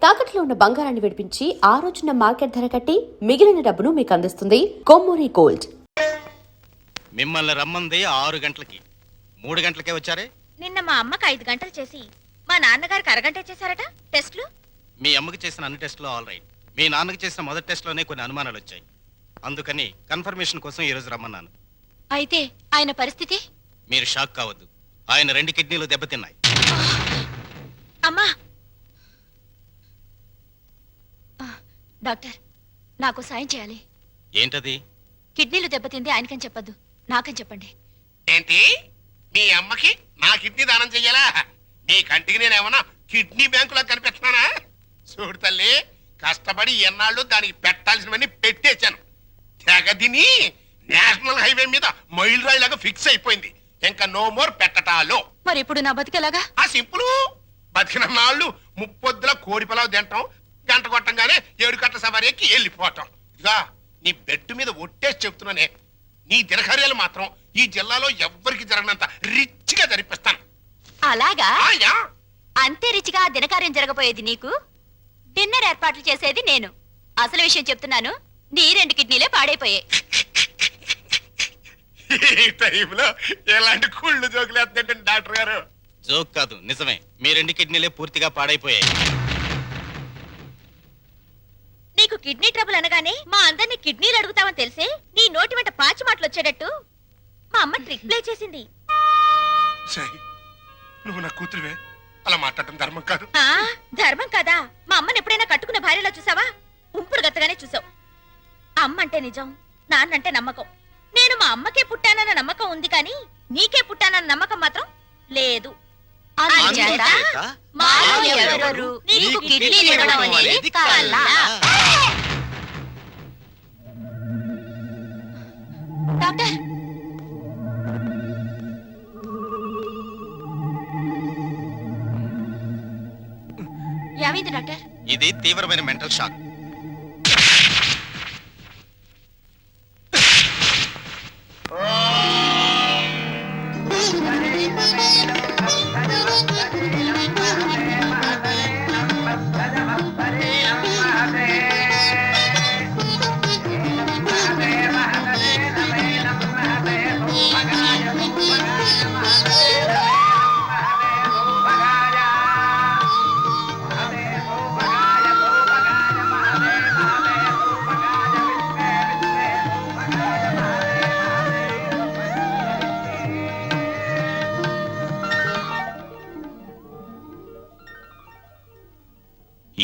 తాకట్లో ఉన్న బంగారాన్ని విడిపించి ఆ రోజున మార్కెట్ ధర కట్టి మిగిలిన డబ్బును మీకు అందిస్తుంది కొమ్మూరి గోల్డ్. మిమ్మల్ని రమ్మంది 6 గంటలకి, 3 గంటలకే వచ్చారే. నిన్న మా అమ్మకి 5 గంటలు చేసి మా నాన్నగారికి అరగంట చేశారట టెస్టులు. మీ అమ్మకి చేసిన అన్ని టెస్టులు ఆల్ రైట్. మీ నాన్నకి చేసిన మొదటి టెస్ట్లోనే కొన్ని అనుమానాలు వచ్చాయి. అందుకని కన్ఫర్మేషన్ కోసం ఈ రోజు రమ్మన్నాను. అయితే ఆయన పరిస్థితి? మీరు షాక్ కావద్దు. ఆయన 2 కిడ్నీలు దెబ్బతిన్నాయి. అమ్మా డాక్టర్, నాకు సాయం చేయాలి. ఏంటది? కిడ్నీలు దెబ్బతింది ఆయనకని చెప్పద్దు, నాకని చెప్పండి. ఏంటి మీ అమ్మకి నా కిడ్నీ దానం చెయ్యాలా? నీ కంటికి నేనేమన్నా కిడ్నీ బ్యాంకులా కనిపిస్తున్నానా? చూడు తల్లి, కష్టపడి ఎన్నాళ్ళు దానికి పెట్టాల్సినవన్నీ పెట్టేశాను. తెగదిని నేషనల్ హైవే మీద మైల్ రాయిలాగా ఫిక్స్ అయిపోయింది. ఇంకా నో మోర్ పెట్టటాలో. మరి ఇప్పుడు నా బతికేలాగా? ఆ సింపుల్. బతికిన నాళ్ళు ముప్పొద్దుల కోడి పొలావు తింటాం, గంట కొట్టంగానే 7 గంటల సవారీ ఎక్కి వెళ్ళిపోవటం. ఇక నీ బెడ్ మీద ఒట్టేసి చెప్తున్నానే, నీ దినకార్యాలు మాత్రం ఈ జిల్లాలో ఎవ్వరికి జరగనంత రిచ్గా జరిపిస్తాను. అలాగా? ఆయా అంతే రిచిగా దినకార్యం జరగబోయేది నీకు, డిన్నర్ ఏర్పాట్లు చేసేది నేను. అసలు విషయం చెప్తున్నాను, నీ 2 కిడ్నీలే పాడైపోయాయి. ఈ టైంలో ఎలాంటి కుళ్ళు జోకులు వేస్తుంటే డాక్టర్ గారు? జోక్ కాదు, నిజమే. మీ 2 కిడ్నీలే పూర్తిగా పాడైపోయాయి. నీకు కిడ్నీ ట్రబుల్ అనగానే మా అందరినీ కిడ్నీలు అడుగుతామని తెలిసే నీ నోటి వెంట పాచి మాటలు వచ్చేటట్టు మా అమ్మ ట్రిక్ ప్లే చేసింది. నువ్వు నా కూతురువే, అలా మాట్లాడటం ధర్మం కాదు. ధర్మం కాదా? మా అమ్మని ఎప్పుడైనా కట్టుకున్న భార్యలో చూసావా? ఉంపుడు గత్తగానే చూసావు. అమ్మ అంటే నిజం, నాన్నంటే నమ్మకం. నేను మా అమ్మకే పుట్టానన్న నమ్మకం ఉంది, కానీ నీకే పుట్టానన్న నమ్మకం మాత్రం లేదు. నీకు కిడ్నీలు ఇవ్వడం అనేది కల. డాక్టర్, ఏమైంది డాక్టర్? ఇది తీవ్రమైన మెంటల్ షాక్.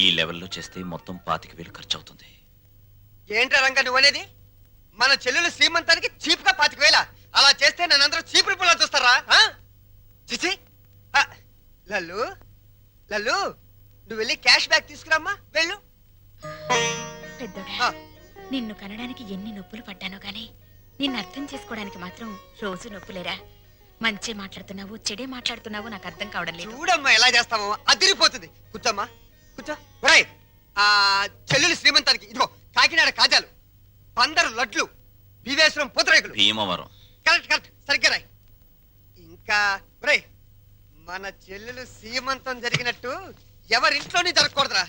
ఈ లెవెల్లో చేస్తే మొత్తం 25,000 ఖర్చు అవుతుంది. ఏంట్రా రంగా నువ్వు అనేది? మన చెల్లెలు శ్రీమంతానికి చీప్ గా 25,000? అలా చేస్తే నన్నందరూ చీప్ రూపంలో చూస్తారా? చిచి. లల్లు లల్లు, నువ్వు వెళ్ళి క్యాష్ బ్యాక్ తీసుకురామ్మా, వెళ్ళు. పెద్దోడా, నిన్ను కనడానికి ఎన్ని నొప్పులు పడ్డానో గానీ నిన్ను అర్థం చేసుకోవడానికి మాత్రం రోజు నొప్పులేరా. మంచి మాట్లాడుతున్నావు, చెడే మాట్లాడుతున్నావు నాకు అర్థం కావడం లేదు. చూడమ్మా ఎలా చేస్తావో, అదిరిపోతుంది. కూర్చోమ్మా, కూర్చో. ఒరేయ్, చెల్లెలు శ్రీమంతానికి ఇదిగో కాకినాడ కాజాలు, 12 లడ్లు, భీమేశ్వరం పూతరేకులు. భీమవరం. కరెక్ట్ కరెక్ట్, సరిగ్గా రాయ్. ఇంకా ఒరేయ్, మన చెల్లెలు శ్రీమంతం జరిగినట్టు ఎవరింట్లోనే జరగకూడదురా.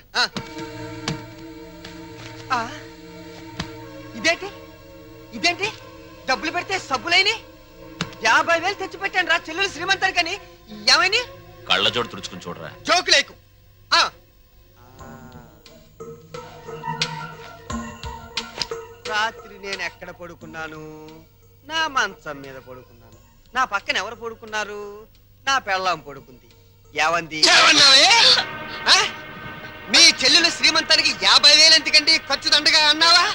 ఇదేంటి ఇదేంటి డబ్బులు పెడితే సబ్బులైని 50,000 తెచ్చి పెట్టాను రా చెల్లెలు శ్రీమంతానికని. ఏమైనా కళ్ళజోడు తుడుచుకుని చూడరా. జోకులేకు. రాత్రి నేను ఎక్కడ పడుకున్నాను? నా మంచం మీద పడుకున్నాను. నా పక్కన ఎవరు పడుకున్నారు? నా పెళ్ళాం పడుకుంది. ఏవంది? మీ చెల్లెలు శ్రీమంతానికి 50,000 ఎందుకండి ఖర్చు దండగా అన్నావా?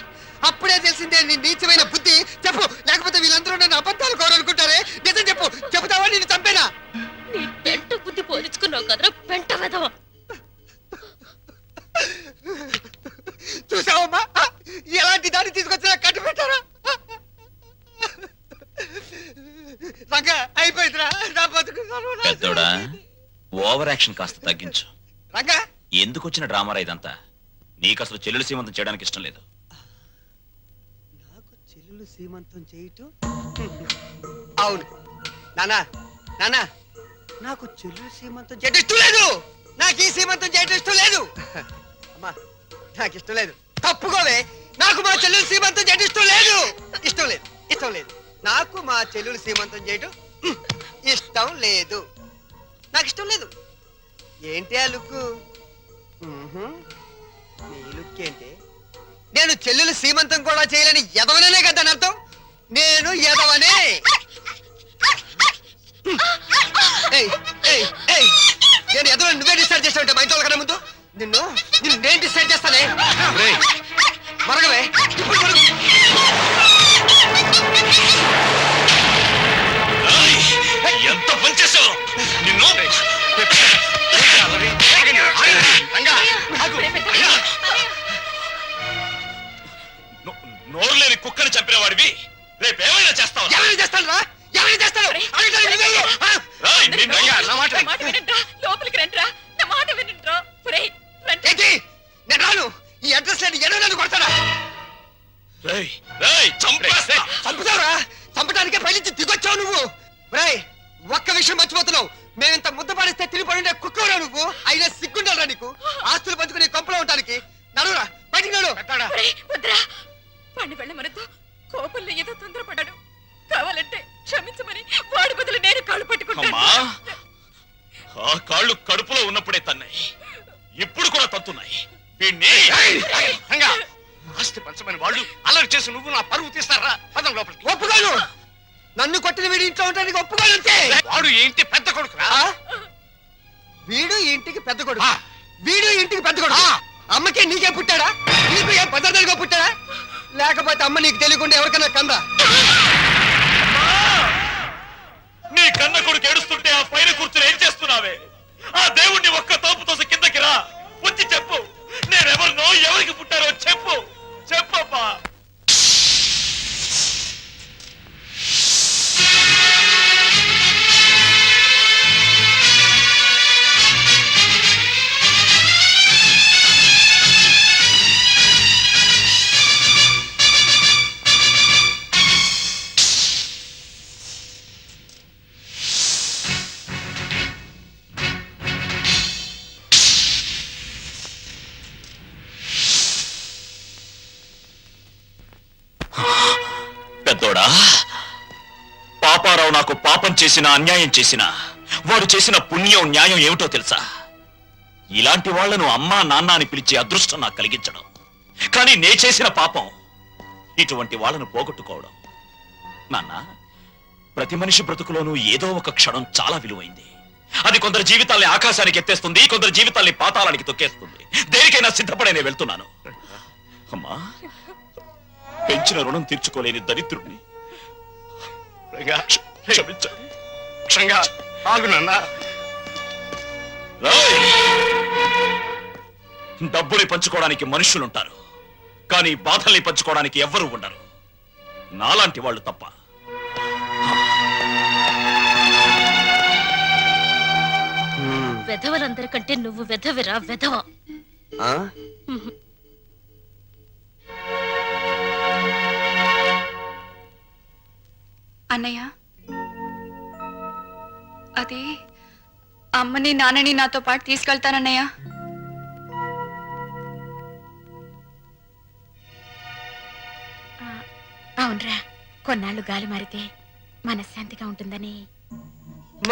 అప్పుడే తెలిసిందే నీ నీచమైన బుద్ధి. చెప్పు, లేకపోతే వీళ్ళందరూ నన్ను అబద్ధాలు కోరనుకుంటారే. నిజం చెప్పు, చెబుతావా నేను చంపేనా? నీ పెంట బుద్ధి పోల్చుకున్నావు కదరా పెంట వెధవ. చూసావమ్మా, ఎలాంటి దాన్ని తీసుకొచ్చినా కట్టు పెట్టారా? రంగా అయిపోయిందిరా నా బతుకు. పెద్దోడా, ఓవర్ యాక్షన్ కాస్త తగ్గించు. రంగా, ఎందుకు వచ్చిన డ్రామారా ఇదంతా? నీకు అసలు చెల్లెలు సీమంతం చేయడానికి ఇష్టం లేదు. నాకు చెల్లెలు సీమంతం చేయటం? అవును నానా, నానా, నాకు చెల్లెలు సీమంతం చేయటం ఇష్టం లేదు. నాకు ఈ సీమంతం చేయటం ఇష్టం లేదు. అమ్మా నాకు ఇష్టం లేదు. తప్పుకోవే. నాకు మా చెల్లెలు సీమంతం చేయడం ఇష్టం లేదు. ఇష్టం లేదు, ఇష్టం లేదు. నాకు మా చెల్లెలు సీమంతం చేయడం ఇష్టం లేదు. నాకు ఇష్టం లేదు. ఏంటి ఆ లుక్కు? నీ లుక్ ఏంటి? నేను చెల్లెలు సీమంతం కూడా చేయలేని ఎదవనే కదా అని అర్థం. నేను ఎదవనే. ఏయ్, ఏయ్, ఏయ్. నేను ఎదవ నువ్వే డిసైడ్ చేస్తావంటే మా ఇంట్లో కన్నా ముందు నిన్ను నేను డిసైడ్ చేస్తానే. మరగవే ఇప్పుడు మరుగు. ఎంత పనిచేసావు నిన్ను నోరు లేని కుక్కని చంపిన వాడివి రేపేమైనా చేస్తావు. ఎవరిని చేస్తాను రా? ఎవరిని చేస్తాను? లోపలికి రండి నా మాట వినండి ఏంటి? నేను రాను. ఈ అడ్రస్ లేని ఎన్నో నన్ను కొడతారా? చంపుతావురా? చంపడానికే పైనుంచి దిగొచ్చావు నువ్వు. రేయ్, ఒక్క విషయం మర్చిపోతున్నావు. మేమింత ముద్ద పాడిస్తే తిరిగిపడి కుక్కరా నువ్వు. అయినా సిగ్గుండాలరా నీకు? ఆస్తులు పంచుకుని కొంపలో ఉండడానికి. నడురా, బయటికి నడు. వద్దురా వాడిని వెళ్ళమనద్దు. కోపంలో ఏదో తొందరపడ్డాడు. కావాలంటే క్షమించమని వాడి బదులు నేను కాళ్ళు పట్టుకుంటాను. ఆ కాళ్ళు కడుపులో ఉన్నప్పుడే తన్నాయి, ఇప్పుడు కూడా తత్తున్నాయి. వీణ్ణి ఆస్తి పంచమని వాళ్ళు అలర్ట్ చేసి నువ్వు నా పరువు తీస్తారా? పదం లోపలికి. ఒప్పుకోను. నన్ను కొట్టిన వీడి ఇంట్లో ఉండడానికి ఒప్పుకోను. అంతే. వాడు ఏంటి పెద్ద కొడుకురా? వీడు ఈ ఇంటికి పెద్ద కొడుకు. వీడు ఈ ఇంటికి పెద్ద కొడుకు. అమ్మకే నీకే పుట్టాడా? నీకు ఏ పద్ధతిగా పుట్టాడా? లేకపోతే అమ్మ నీకు తెలియకుండా ఎవరికైనా కందా? నీ కన్న కొడుకు ఏడుస్తుంటే ఆ పైన కూర్చుని ఏం చేస్తున్నావే? ఆ దేవుణ్ణి ఒక్క తోపుతో కిందకి రా, వచ్చి చెప్పు. నేనెవరినో ఎవరికి పుట్టారో చెప్పు. చెప్పమ్మా. పెద్దోడా, పాపారావు నాకు పాపం చేసినా అన్యాయం చేసినా వాడు చేసిన పుణ్యం న్యాయం ఏమిటో తెలుసా? ఇలాంటి వాళ్లను అమ్మా నాన్న అని పిలిచే అదృష్టం నాకు కలిగించడం. కానీ నే చేసిన పాపం ఇటువంటి వాళ్ళను పోగొట్టుకోవడం. నాన్న, ప్రతి మనిషి బ్రతుకులోనూ ఏదో ఒక క్షణం చాలా విలువైంది. అది కొందరు జీవితాల్ని ఆకాశానికి ఎత్తేస్తుంది, కొందరు జీవితాల్ని పాతాళానికి తొక్కేస్తుంది. దేనికైనా సిద్ధపడేనే వెళ్తున్నాను. అమ్మా, పెంచిన రుణం తీర్చుకోలేని దరిద్రుడిని క్షమించండి. డబ్బుని పంచుకోవడానికి మనుషులుంటారు, కానీ బాధల్ని పంచుకోవడానికి ఎవ్వరూ ఉండరు. నాలాంటి వాళ్ళు తప్ప. వెధవలందరికంటే నువ్వు వెధవిరా వెధవ. అన్నయ్య, అది అమ్మని నాన్నని నాతో పాటు తీసుకెళ్తానన్నయ్య. అవునరా, కొన్నాళ్ళు గాలి మారితే మనశ్శాంతిగా ఉంటుందని.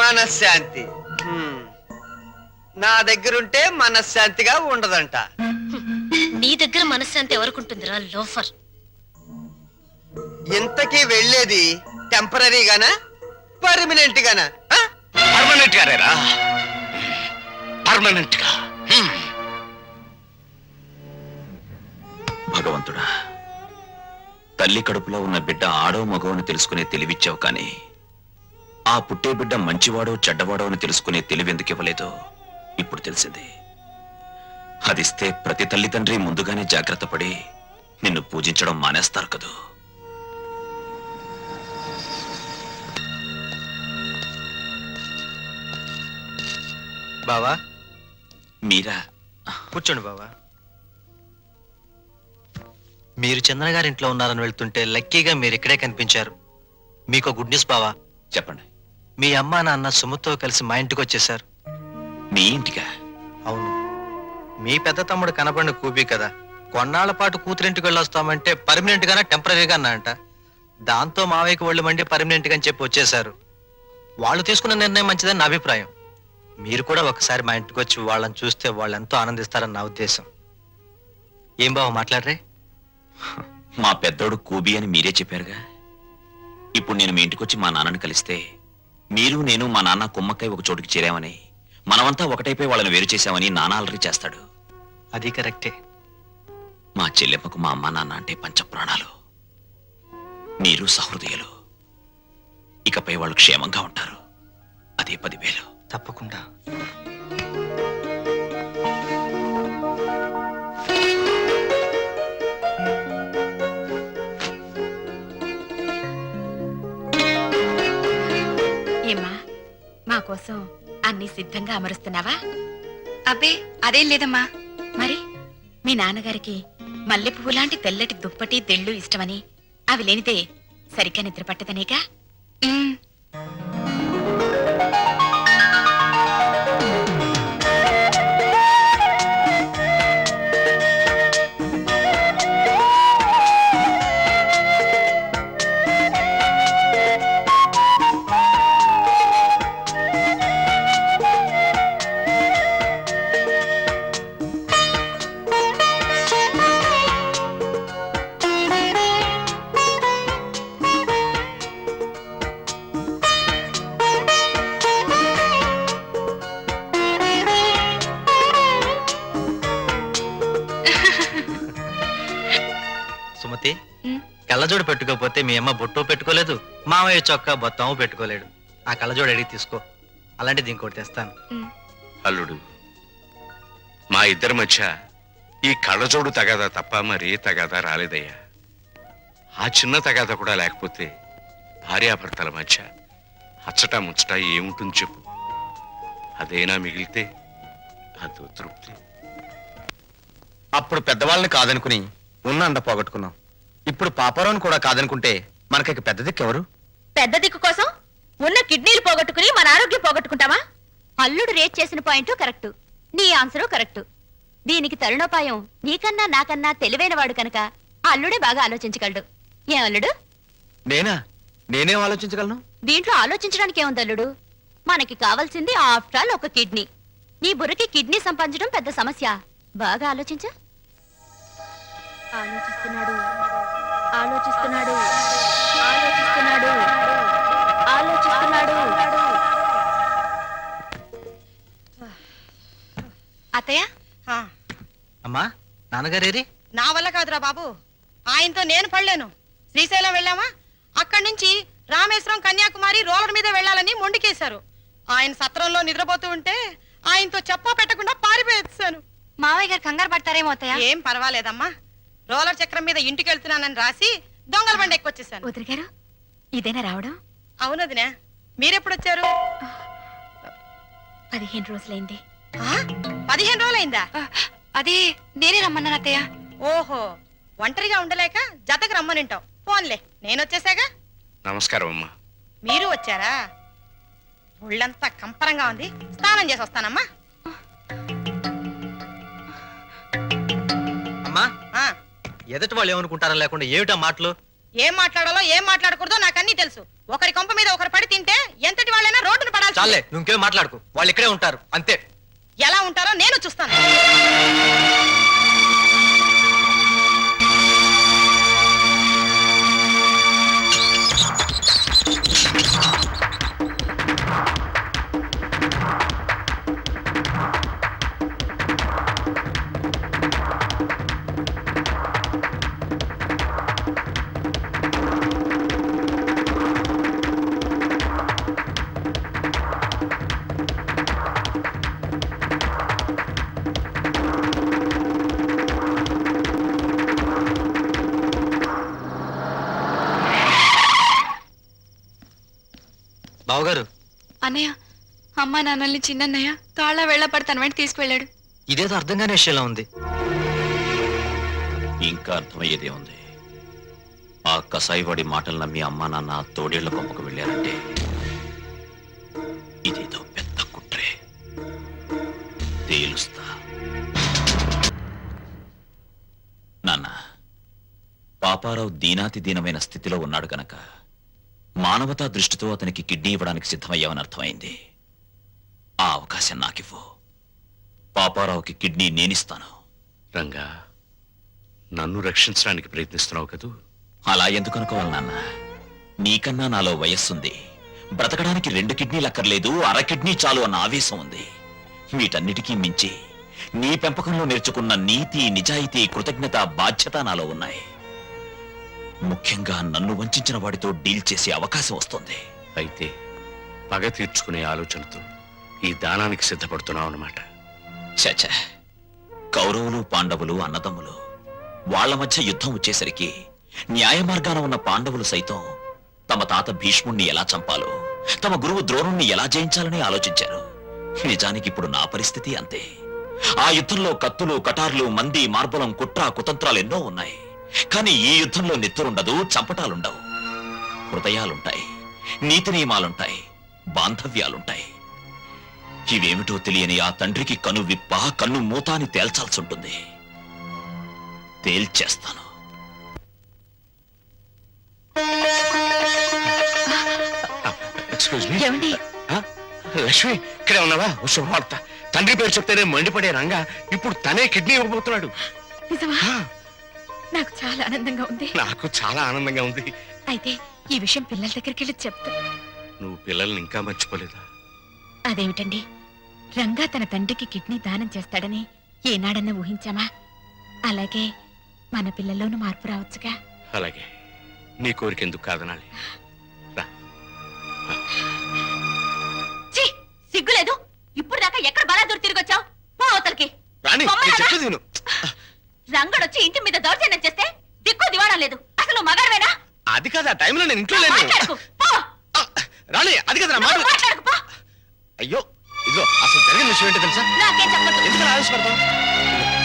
మనశ్శాంతి నా దగ్గరుంటే మనశ్శాంతిగా ఉండదంట. నీ దగ్గర మనశ్శాంతి ఎవరికుంటుందిరా లోఫర్? ఇంతకీ వెళ్ళేది టెంపరీగానా పర్మనెంట్ గానా? పర్మనెంట్ గారేరా, పర్మనెంట్ గా. భగవంతుడా, తల్లి కడుపులో ఉన్న బిడ్డ ఆడో మగో అని తెలుసుకునే తెలివిచ్చావు, కానీ ఆ పుట్టే బిడ్డ మంచివాడో చెడ్డవాడో అని తెలుసుకునే తెలివి ఎందుకు ఇవ్వలేదో ఇప్పుడు తెలిసింది. అదిస్తే ప్రతి తల్లిదండ్రి ముందుగానే జాగ్రత్త పడి నిన్ను పూజించడం మానేస్తారు కదూ. బావా, మీరా? కూర్చోండి బావా. మీరు చంద్ర గారి ఇంట్లో ఉన్నారని వెళ్తుంటే లక్కీగా మీరు ఇక్కడే కనిపించారు. మీకు గుడ్ న్యూస్ బావా. చెప్పండి. మీ అమ్మా నాన్న సుమతో కలిసి మా ఇంటికి వచ్చేసారు. మీ ఇంటికా? అవును. మీ పెద్ద తమ్ముడు కనపడిన కూపి కదా, కొన్నాళ్ల పాటు కూతురింటికి వెళ్ళొస్తామంటే పర్మనెంట్ గానా టెంపరీగా అన్నా అంట. దాంతో మావయ్యకి ఒళ్ళు మండి పర్మనెంట్ గా అని చెప్పి వచ్చేశారు. వాళ్ళు తీసుకున్న నిర్ణయం మంచిదని నా అభిప్రాయం. మీరు కూడా ఒకసారి మా ఇంటికి వచ్చి వాళ్ళని చూస్తే వాళ్ళు ఎంతో ఆనందిస్తారని నా ఉద్దేశం. ఏం బావ మాట్లాడరే? మా పెద్దోడు కూబి అని మీరే చెప్పారుగా. ఇప్పుడు నేను మీ ఇంటికొచ్చి మా నాన్నని కలిస్తే మీరు నేను మా నాన్న కుమ్మక్కై ఒక చోటుకి చేరామని, మనమంతా ఒకటైపోయి వాళ్ళని వేరు చేశామని నాన్న అలరి చేస్తాడు. అది కరెక్టే. మా చెల్లెమ్మకు మా అమ్మ నాన్న అంటే పంచప్రాణాలు. మీరు సహృదయులు. ఇకపై వాళ్ళు క్షేమంగా ఉంటారు. అదే 10,000. తప్పకుండా. ఏమ్మా, మా కోసం అన్ని సిద్ధంగా అమరుస్తున్నావా? అబ్బే అదేం లేదమ్మా. మరి మీ నాన్నగారికి మల్లె పువ్వు లాంటి తెల్లటి దుప్పటి తెళ్ళు ఇష్టమని, అవి లేనిదే సరిగ్గా నిద్ర పట్టదనేగా. ఉమ్, సుమతి, ఉమ్. కళ్ళజోడు పెట్టుకోకపోతే మీ అమ్మ బొట్టు పెట్టుకోలేదు, మావయ్య చొక్కా బొత్తాము పెట్టుకోలేడు. ఆ కళ్ళజోడు అడిగి తీసుకో, అలాంటిది ఇంకోటి తెస్తాను. అల్లుడు, మా ఇద్దరి మధ్య ఈ కళ్ళజోడు తగాదా తప్ప మరీ తగాదా రాలేదయ్యా. ఆ చిన్న తగాదా కూడా లేకపోతే భార్యాభర్తల మధ్య అచ్చటా ముచ్చట ఏముంటుంది చెప్పు? అదేనా మిగిలితే అదో తృప్తి. అప్పుడు పెద్దవాళ్ళని కాదనుకుని ఉన్న అండ పోగొట్టుకున్నాం. ఇప్పుడు పాపారావుని కూడా కాదనుకుంటే మనకి పెద్ద దిక్కు ఎవరు? పెద్ద దిక్కు కోసం ఉన్న కిడ్నీలు పోగొట్టుకుని మన ఆరోగ్యం పోగొట్టుకుంటావా? అల్లుడు రేట్ చేసిన పాయింట్ కరెక్ట్, నీ ఆన్సరు కరెక్ట్. దీనికి తరుణోపాయం నీకన్నా నాకన్నా తెలివైనవాడు కనుక ఆ అల్లుడే బాగా ఆలోచించగలడు. ఏం అల్లుడు? నేనేం ఆలోచించగలను? దీంట్లో ఆలోచించడానికి ఏముంది అల్లుడు? మనకి కావాల్సింది ఆఫ్టర్ ఆల్ ఒక కిడ్నీ. నీ బుర్రకి కిడ్నీ సంపాదించడం పెద్ద సమస్య. బాగా ఆలోచించా. ఆలోచిస్తున్నాడు ఆలోచిస్తున్నాడు ఆలోచిస్తున్నాడు ఆలోచిస్తున్నాడు. అత్తయ్య అమ్మా, నాన్నగారేరి? నా వల్ల కాదురా బాబు, ఆయనతో నేను పడలేను. శ్రీశైలం వెళ్ళామా, అక్కడి నుంచి రామేశ్వరం కన్యాకుమారి రోలర్ మీద వెళ్ళాలని మొండికేశారు. ఆయన సత్రంలో నిద్రపోతూ ఉంటే ఆయనతో చెప్పా పెట్టకుండా పారిపోయేసాను. మావయ్య గారు కంగారు పడతారేమో అత్తయ్య. ఏం పర్వాలేదమ్మా, రోలర్ చక్రం మీద ఇంటికి వెళ్తున్నానని రాసి దొంగల బండి ఎక్కొచ్చేసాను. వదిలి గారు, ఇదేనా రావడం? అవునదినా, మీరెప్పుడొచ్చారు? 15 రోజులైంది. 15 రోజులైందా? అదే నేనే రమ్మన్నాను అత్తయ్య. ఓహో, ఒంటరిగా ఉండలేక జతకు రమ్మనింటావు. ఫోన్లే, నేనొచ్చేసాగా. నమస్కారం అమ్మా. మీరు వచ్చారా? ఒళ్ళంతా కంపరంగా ఉంది, స్నానం చేసి వస్తానమ్మా. అమ్మా, ఆ, ఎదుటి వాళ్ళు ఏమనుకుంటారని లేకుండా ఏమిటా మాటలు? ఏం మాట్లాడాలో ఏం మాట్లాడకూడదో నాకు అన్నీ తెలుసు. ఒకరి కొంప మీద ఒకరు పడి తింటే ఎంతటి వాళ్ళైనా రోడ్డును పడాలి. చాలే, నువ్వేం మాట్లాడుకో, వాళ్ళు ఇక్కడే ఉంటారు అంతే. ఎలా ఉంటారో నేను చూస్తాను. బావగారు, అన్నయ్య, అమ్మ నాన్నల్ని చిన్నన్నయ్య తాళ్ళ వెళ్ళపడి తన వెంట తీసుకువెళ్ళాడు. ఇదేదో అర్థం కాని విషయంలో ఉంది. ఇంకా అర్థమయ్యేదే ఉంది. ఆ కసాయివాడి మాటలు నమ్మి అమ్మా నాన్న తోడేళ్ల కొమ్మకు వెళ్ళారంటే ఇదేదో పెద్ద కుట్రే. తేలుస్తా. పాపారావు దీనాతి దీనమైన స్థితిలో ఉన్నాడు గనక మానవతా దృష్టితో అతనికి కిడ్నీ ఇవ్వడానికి సిద్ధమయ్యామని అర్థమైంది. ఆ అవకాశం నాకివ్వు. పాపారావుకి కిడ్నీ నేనిస్తాను. రంగా, నన్ను రక్షించడానికి ప్రయత్నిస్తున్నావు కదూ? అలా ఎందుకు అనుకోవాలి నాన్న? నీకన్నా నాలో వయస్సుంది. బ్రతకడానికి 2 కిడ్నీలు అక్కర్లేదు, అర కిడ్నీ చాలు అన్న ఆవేశం ఉంది. వీటన్నిటికీ మించి నీ పెంపకంలో నేర్చుకున్న నీతి, నిజాయితీ, కృతజ్ఞత, బాధ్యత నాలో ఉన్నాయి. ముఖ్యంగా నన్ను వంచిన వాడితో డీల్ చేసే అవకాశం వస్తుంది. అయితే పగ తీర్చుకునే ఆలోచనతో ఈ దానానికి సిద్ధపడుతున్నావు అన్నమాట. చచ, కౌరవులు పాండవులు అన్నదమ్ములు. వాళ్ల మధ్య యుద్ధం వచ్చేసరికి న్యాయ మార్గాన ఉన్న పాండవులు సైతం తమ తాత భీష్ముణ్ణి ఎలా చంపాలో, తమ గురువు ద్రోణుణ్ణి ఎలా జయించాలని ఆలోచించారు. నిజానికి ఇప్పుడు నా పరిస్థితి అంతే. ఆ యుద్ధంలో కత్తులు, కటార్లు, మంది, మార్బలం, కుట్ర, కుతంత్రాలు ఎన్నో ఉన్నాయి. కానీ ఈ యుద్ధంలో నెత్తురుండదు, చంపటాలుండవు. హృదయాలుంటాయి, నీతి నియమాలుంటాయి, బాంధవ్యాలుంటాయి. ఇవేమిటో తెలియని ఆ తండ్రికి కను విప్ప, కన్ను మూత అని తేల్చాల్సి ఉంటుంది. తేల్చేస్తాను. Excuse me. ఏమండి? లక్ష్మి, ఇక్కడే ఉన్నావా? ఓ శుభవార్త. తండ్రి పేరు చెప్తేనే మండిపడే రంగా ఇప్పుడు తనే కిడ్నీ ఇవ్వబోతున్నాడు. నిజమా? ఆ, నాకు చాలా ఆనందంగా ఉంది. నాకు చాలా ఆనందంగా ఉంది. అయితే ఈ విషయం పిల్లల దగ్గరికి వెళ్ళి చెప్తా. నువ్వు పిల్లల్ని ఇంకా మర్చిపోలేదా? అదేమిటండి, రంగా తన తండ్రికి కిడ్నీ దానం చేస్తాడని ఏనాడన్నా ఊహించామా? అలాగే మన పిల్లల్లోనూ మార్పు రావచ్చుగా. అలాగే, నీ కోరిక ఎందుకు కాదనాలి? రా. ఛీ, సిగ్గులేదు. ఇప్పుడు దాకా ఎక్కడ బలాదూరు తిరిగొచ్చావు? పో అవతలకి. రాణి, పొమ్మన్నానా? నేను చెప్పేది విను. రంగడొచ్చి ఇంటి మీద దౌర్జన్యం చేస్తే దిక్కు దివాణం లేదు. అసలు మగాడవేనా? అది కాదు, ఆ టైంలో నేను ఇంట్లో లేను. మాట్లాడకు, పో. ఆ, రాణి, అది కదా నువ్వు మాట్లాడకు, పో. అయ్యో, ఇదిగో అసలు జరిగిన విషయం ఏంటో తెలుసా? నాకేం చెప్పొద్దు. ఎందుకు ఆవేశపడతావు?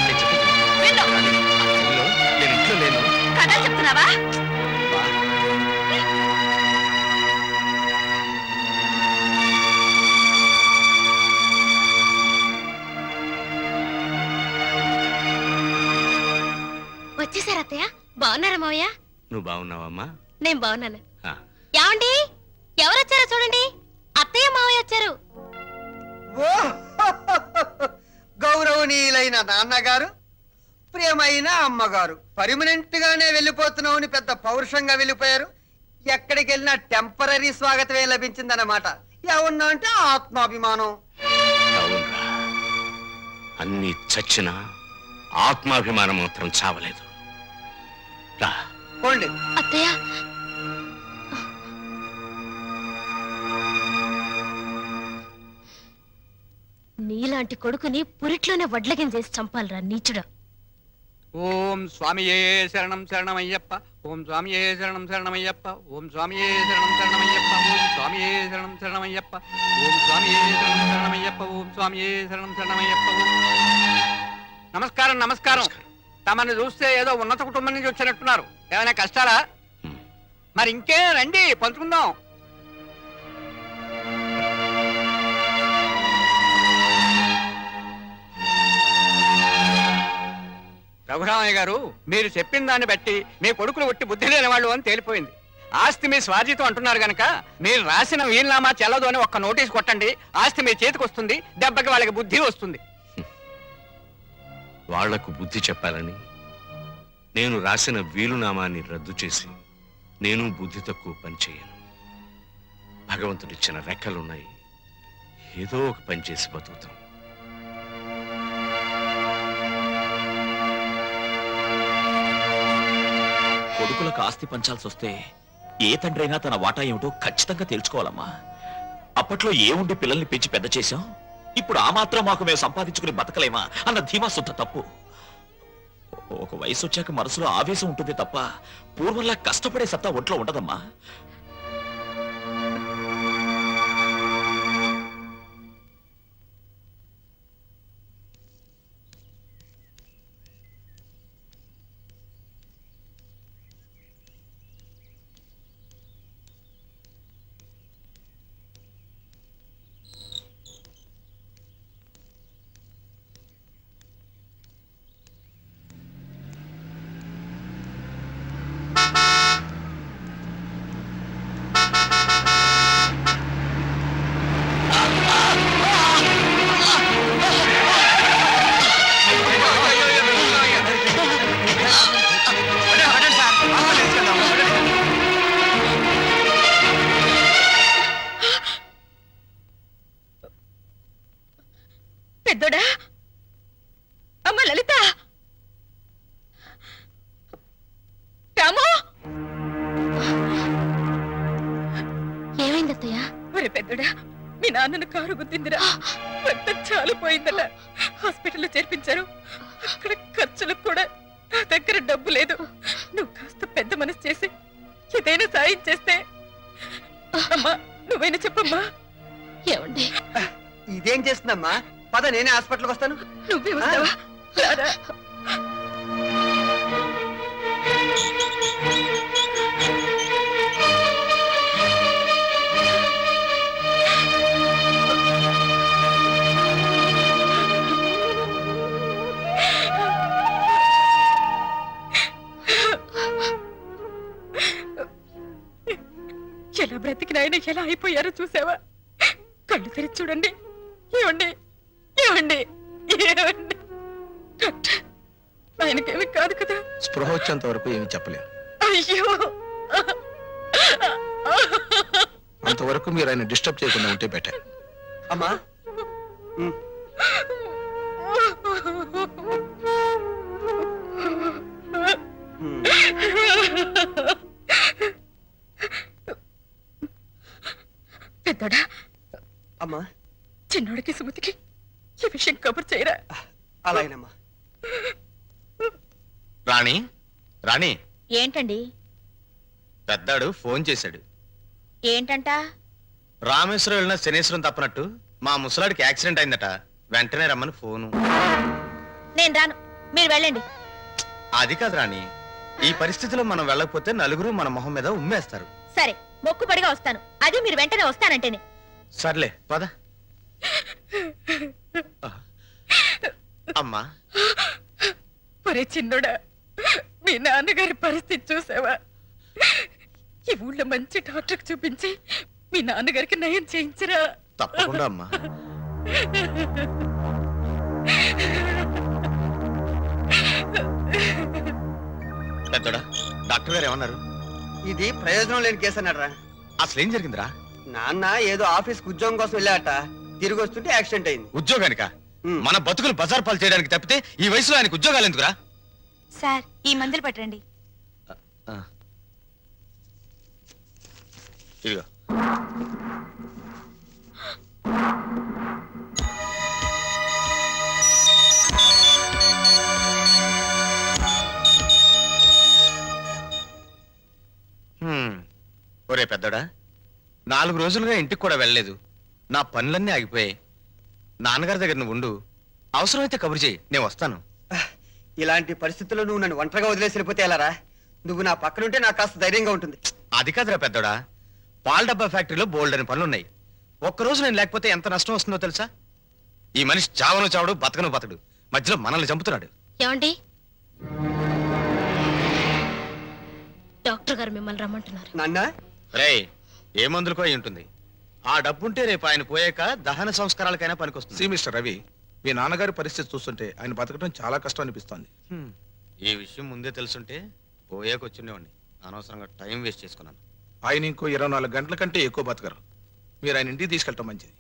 నేను చెప్పేది విను. విన్ను. రాణి, ఆ టైంలో నేను ఇంట్లో లేను. కథ చెప్తున్నావా? బా. వచ్చేసారు అత్తయ్య. బాగున్నారా మావయ్య? నువ్వు బాగున్నావమ్మా? నేను బాగున్నాను. ఆ, ఏమండి, ఎవరొచ్చారో చూడండి. అత్తయ్య మావయ్య వచ్చారు. ఓ గౌరవనీయులైన నాన్నగారు, ప్రియమైన అమ్మగారు, పర్మనెంట్ గానే వెళ్ళిపోతున్నామని పెద్ద పౌరుషంగా వెళ్ళిపోయారు. ఎక్కడికి వెళ్ళినా టెంపరీ స్వాగతమే లభించిందన్నమాట. ఏమన్నా అంటే ఆత్మాభిమానం. అవునురా. అన్ని చచ్చినా ఆత్మాభిమానం మాత్రం చావలేదు. రా. పోండి. అత్తయ్య, నీలాంటి కొడుకుని పురిట్లోనే వడ్లగిన చేసి చంపాలరా నీచుడా. ఓం స్వామియే శరణం శరణమయ్యప్ప. ఓం స్వామియే శరణం శరణమయ్యప్ప. ఓం స్వామియే శరణం శరణమయ్యప్ప. ఓం స్వామియే శరణం శరణమయ్యప్ప. ఓం స్వామియే శరణం శరణమయ్యప్ప. ఓం స్వామియే శరణం శరణమయ్యప్ప. నమస్కారం, నమస్కారం. తమని చూస్తే ఏదో ఉన్నత కుటుంబం నుంచి వచ్చినట్టున్నారు. ఏమైనా కష్టాలా? మరి ఇంకే రండి, పంచుకుందాం. రఘురామయ్య గారు, మీరు చెప్పిన దాన్ని బట్టి మీ కొడుకులు ఒట్టి బుద్ధి లేని వాళ్ళు అని తేలిపోయింది. ఆస్తి మీ స్వాధీతం అంటున్నారు గనక మీరు రాసిన వీలునామా చెల్లదు అని ఒక్క నోటీస్ కొట్టండి. ఆస్తి మీ చేతికి వస్తుంది. దెబ్బకి వాళ్ళకి బుద్ధి వస్తుంది. వాళ్లకు బుద్ధి చెప్పాలని నేను రాసిన వీలునామాన్ని రద్దు చేసి నేను బుద్ధి తక్కువ పని చేయను. భగవంతుడిచ్చిన రెక్కలున్నాయి. ఏదో ఒక పని చేసి బతుకుతాం. కొడుకులకు ఆస్తి పంచాల్సి వస్తే ఏ తండ్రైనా తన వాటా ఏమిటో ఖచ్చితంగా తెలుసుకోవాలమ్మా. అప్పట్లో ఏ ఉండి పిల్లల్ని పెంచి పెద్ద చేశాం. ఇప్పుడు ఆ మాత్రం మాకు మేము సంపాదించుకుని బతకలేమా అన్న ధీమా శుద్ధ తప్పు. ఒక వయసు వచ్చాక మనసులో ఆవేశం ఉంటుంది తప్ప పూర్వంలా కష్టపడే సత్తా ఒంట్లో ఉండదమ్మా. నాన్నను కారు గుద్దిందిరా. రక్తం చాలా పోయిందలా. హాస్పిటల్లో చేర్పించారు. అక్కడ ఖర్చులకు కూడా నా దగ్గర డబ్బు లేదు. నువ్వు కాస్త పెద్ద మనసు చేసి ఏదైనా సాయం చేస్తే. అమ్మా నువ్వైనా చెప్పమ్మా. ఏమండి ఇదేం చేస్తుందమ్మా? పద నేనే హాస్పిటల్కి వస్తాను. నువ్వే వస్తావా? రారా. ఎలా బ్రతికిన ఆయన ఎలా అయిపోయారో చూసావా? కళ్ళు తెరిచి చూడండి. ఏమండి ఏమండి ఏమండి? డాక్టర్ ఆయనకేమి కాదు కదా? స్పృహ వచ్చేంత వరకు ఏమి చెప్పలేం. అయ్యో అంతవరకు మీరు ఆయన డిస్టర్బ్ చేయకుండా ఉంటే బెటర్. అమ్మా పెద్దోడా, అమ్మా చిన్నోడికి సుమతికి ఈ విషయం కబుర్ చేయరా. అలాగేనమ్మా. రాణి రాణి, ఏంటండి? పెద్దాడు ఫోన్ చేశాడు. ఏంటంట? రామేశ్వరం వెళ్ళిన శనేశ్వరం తప్పనట్టు మా ముసలాడికి యాక్సిడెంట్ అయిందట, వెంటనే రమ్మని ఫోను. నేను రాను, మీరు వెళ్ళండి. అది కాదు రాణి, ఈ పరిస్థితిలో మనం వెళ్ళకపోతే నలుగురు మన మొహం మీద ఉమ్మేస్తారు. సరే మొక్కుబడిగా వస్తాను, అది మీరు వెంటనే వస్తానంటేనే. సర్లే పద. అమ్మా ఒరే చిన్నోడా, మీ నాన్నగారి పరిస్థితి చూసావా? ఈ ఊళ్ళో మంచి డాక్టర్కి చూపించి మీ నాన్నగారికి నయం చేయించరా. తప్పకుండా అమ్మా. పెద్దోడా, డాక్టర్ గారు ఏమన్నారు? ఇది ప్రయోజనం లేని కేసు అన్నాడు రా. అసలు ఏం జరిగిందిరా? నాన్న ఏదో ఆఫీస్కి ఉద్యోగం కోసం వెళ్ళాట. తిరిగి వస్తుంటే యాక్సిడెంట్ అయింది. ఉద్యోగానికా? ఉమ్. మన బతుకులు బజార్ పాలు చేయడానికి తప్పితే ఈ వయసులో ఆయనకు ఉద్యోగాలు ఎందుకురా? సార్ ఈ మందులు పట్టండి. ఇదిగో. ఒరే పెద్దోడా, 4 రోజులుగా ఇంటికి కూడా వెళ్ళలేదు. నా పనులన్నీ ఆగిపోయాయి. నాన్నగారి దగ్గర నువ్వు ఉండు, అవసరమైతే కబురు చేయి, నేను వస్తాను. ఇలాంటి పరిస్థితుల్లో నువ్వు నన్ను ఒంటరిగా వదిలేసి వెళ్ళిపోతే ఎలారా? నువ్వు నా పక్కనుంటే నాకు కాస్త ధైర్యంగా ఉంటుంది. అది కాదురా పెద్దోడా, పాల డబ్బా ఫ్యాక్టరీలో బోల్డ్ అని పనులున్నాయి. ఒక్కరోజు నేను లేకపోతే ఎంత నష్టం వస్తుందో తెలుసా? ఈ మనిషి చావను చావడు, బతకను బతడు, మధ్యలో మనల్ని చంపుతున్నాడు. ఏమండి? డాక్టర్ గారు మిమ్మల్ని రమ్మంటున్నారు. నాన్న రేయ్, ఏ మందులకో అయి ఉంటుంది. ఆ డబ్బుంటే రేపు ఆయన పోయాక దహన సంస్కారాలకైనా పనికొస్తుంది. మిస్టర్ రవి, మీ నాన్నగారి పరిస్థితి చూస్తుంటే ఆయన బతకడం చాలా కష్టం అనిపిస్తోంది. ఈ విషయం ముందే తెలుసుంటే పోయాక వచ్చిండేవాడిని. అనవసరంగా టైం వేస్ట్ చేసుకున్నాను. ఆయన ఇంకో 24 గంటల కంటే ఎక్కువ బతకరు. మీరు ఆయన ఇంటికి తీసుకెళ్ళటం మంచిది.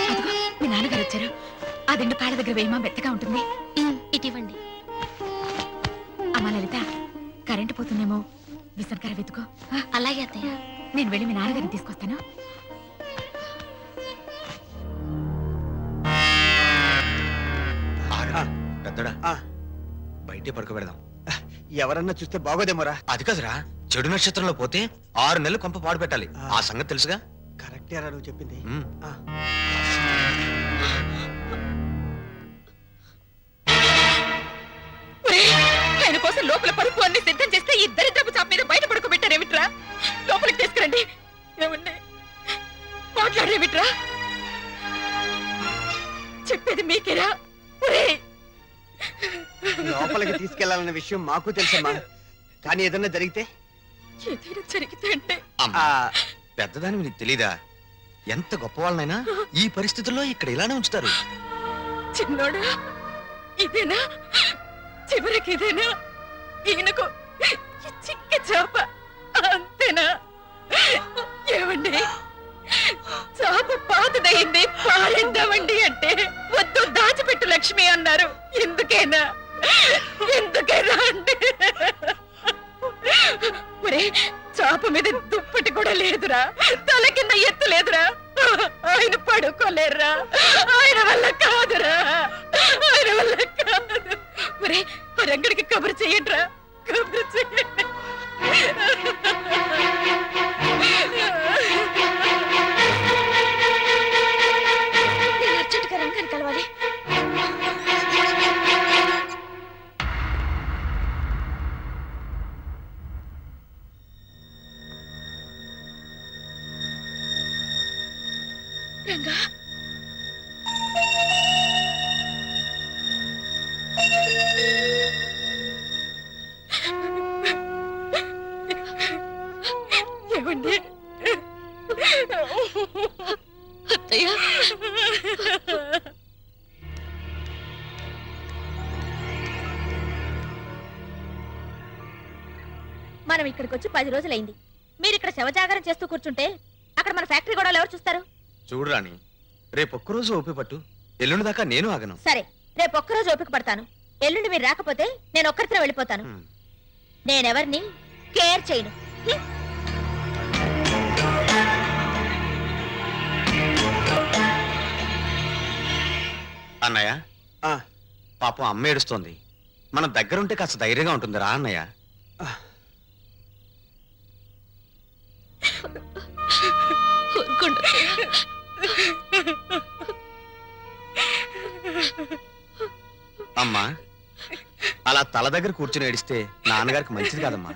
అదిగో మీ నాన్నగారు వచ్చారు. ఆ దిండు పాడ దగ్గర వేయమా, మెత్తగా ఉంటుంది. ఇటివ్వండి. అమ్మా లలిత, కరెంటు పోతుందేమో, విసర్కర వెతుకో. అలాగే అత్తయ్య. నేను వెళ్ళి మీ నాన్నగారిని తీసుకొస్తాను. పెద్దడా, ఆ, బయటే పడుకోబెడదాం. ఎవరన్నా చూస్తే బాగోదేమోరా. అది కాదురా, చెడు నక్షత్రంలో పోతే 6 నెలలు కొంప పాడు పెట్టాలి. ఆ సంగతి తెలుసుగా? కరెక్టేరా నువ్వు చెప్పింది. ఉమ్. ఆ. ఒరేయ్, ఆయన కోసం లోపల పరుపు అన్ని సిద్ధం చేస్తే ఈ దరిద్రపు చాప మీద బయట పడుకోబెట్టారేమిట్రా? లోపలికి తీసుకురండి. ఏమండి మాట్లాడేమిట్రా? చెప్పేది మీకేరా? ఒరేయ్, లోపలికి తీసుకెళ్లాలన్న విషయం మాకు తెలుసమ్మా. కానీ ఏదన్నా జరిగితే ఏదైనా జరిగితే అంటే అమ్మా, ఆ, పెద్దదానివి నీకు తెలీదా? ఎంత గొప్ప వాళ్ళనైనా ఈ పరిస్థితుల్లో ఇక్కడ ఇలానే ఉంచుతారు. చిన్నోడా, ఇదేనా చివరికి? ఇదేనా? ఈయనకు ఈ చిక్క చేప అంతేనా? ఏమండి, చేప పాతదయింది పారేద్దామండి అంటే వద్దు దాచిపెట్టు లక్ష్మి అన్నారు. ఎందుకైనా అండి? ఒరే, చేప మీద దుప్పటి కూడా లేదురా, తల కింద ఎత్తు లేదురా, ఆయన పడుకోలేరురా, ఆయన వల్ల కాదురా, ఆయన వల్ల కాదు. ఒరే, రంగడికి కబురు చెయ్యండిరా, కబురు చెయ్యండి. నేను అర్జెంటుగా రంగాన్ని కలవాలి. రంగా, ఏమండి? అత్తయ్య, మనం ఇక్కడికి వచ్చి 10 రోజులైంది. మీరు ఇక్కడ శవజాగరం చేస్తూ కూర్చుంటే అక్కడ మన ఫ్యాక్టరీ గొడవలు ఎవరు చూస్తారు? చూడు రాణి, రేపొక్కరోజు ఓపి పట్టు, ఎల్లుండి దాకా నేను ఆగను. సరే, రేపు ఒక్కరోజు ఓపిక పడతాను. ఎల్లుండి మీరు రాకపోతే నేను ఒక్కరితో వెళ్ళిపోతాను. హ్మ్. నేనెవరిని కేర్ చేయను. హ్మ్. అన్నయ్య, ఆ, పాపం అమ్మ ఏడుస్తోంది. మనం దగ్గరుంటే కాస్త ధైర్యంగా ఉంటుంది రా అన్నయ్య. ఊరుకోండి అత్తయ్య. అమ్మా, అలా తల దగ్గర కూర్చుని ఏడిస్తే నాన్నగారికి మంచిది కాదమ్మా.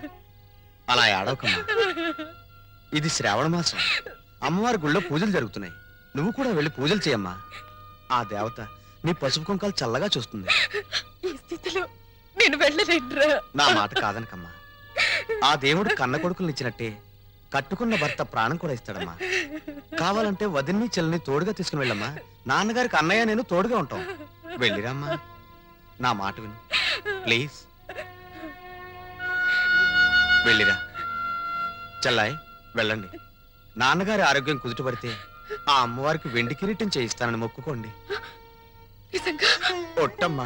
అలా ఏడవకమ్మా. ఇది శ్రావణ మాసం, అమ్మవారి గుళ్ళో పూజలు జరుగుతున్నాయి. నువ్వు కూడా వెళ్ళి పూజలు చేయమ్మా. ఆ దేవత నీ పసుపు కుంకాలు చల్లగా చూస్తుంది. ఈ స్థితిలో నేను వెళ్ళలేనురా. నా మాట కాదనకమ్మా. ఆ దేవుడు కన్న కొడుకులను ఇచ్చినట్టే కట్టుకున్న భర్త ప్రాణం కూడా ఇస్తాడమ్మా. కావాలంటే వదిన్ని చెల్లిని తోడుగా తీసుకుని వెళ్ళమ్మా. నాన్నగారికి అన్నయ్య నేను తోడుగా ఉంటాం. వెళ్ళిరామ్మా, నా మాట విను ప్లీజ్. వెళ్ళిరా చెల్లాయ్, వెళ్ళండి. నాన్నగారి ఆరోగ్యం కుదుటపడితే ఆ అమ్మవారికి వెండి కిరీటం చేయిస్తానని మొక్కుకోండి. నిజంగా ఒట్టమ్మా,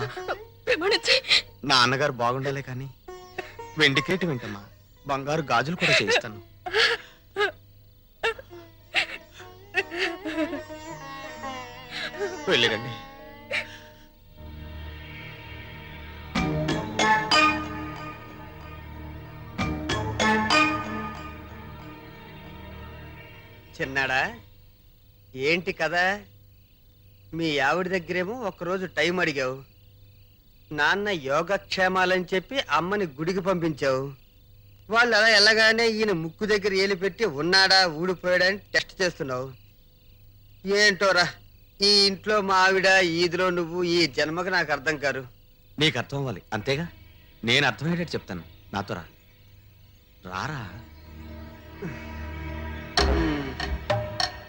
ప్రమాణించి నాన్నగారు బాగుండాలే కానీ వెండి కిరీటం ఏంటమ్మా, బంగారు గాజులు కూడా చేయిస్తాను. వెళ్ళిరండి. చిన్నాడా, ఏంటి కదా? మీ ఆవిడ దగ్గరేమో ఒక్కరోజు టైం అడిగావు. నాన్న యోగక్షేమాలని చెప్పి అమ్మని గుడికి పంపించావు. వాళ్ళు అలా వెళ్ళగానే ఈయన ముక్కు దగ్గర ఏలు పెట్టి ఉన్నాడా ఊడిపోయాడా అని టెస్ట్ చేస్తున్నావు. ఏంటోరా, ఈ ఇంట్లో మా ఆవిడ, ఈదిలో నువ్వు, ఈ జన్మకు నాకు అర్థం కారు. నీకు అర్థం అవ్వాలి అంతేగా. నేను అర్థమయ్యేటట్టు చెప్తాను. నాతో రా. రారా.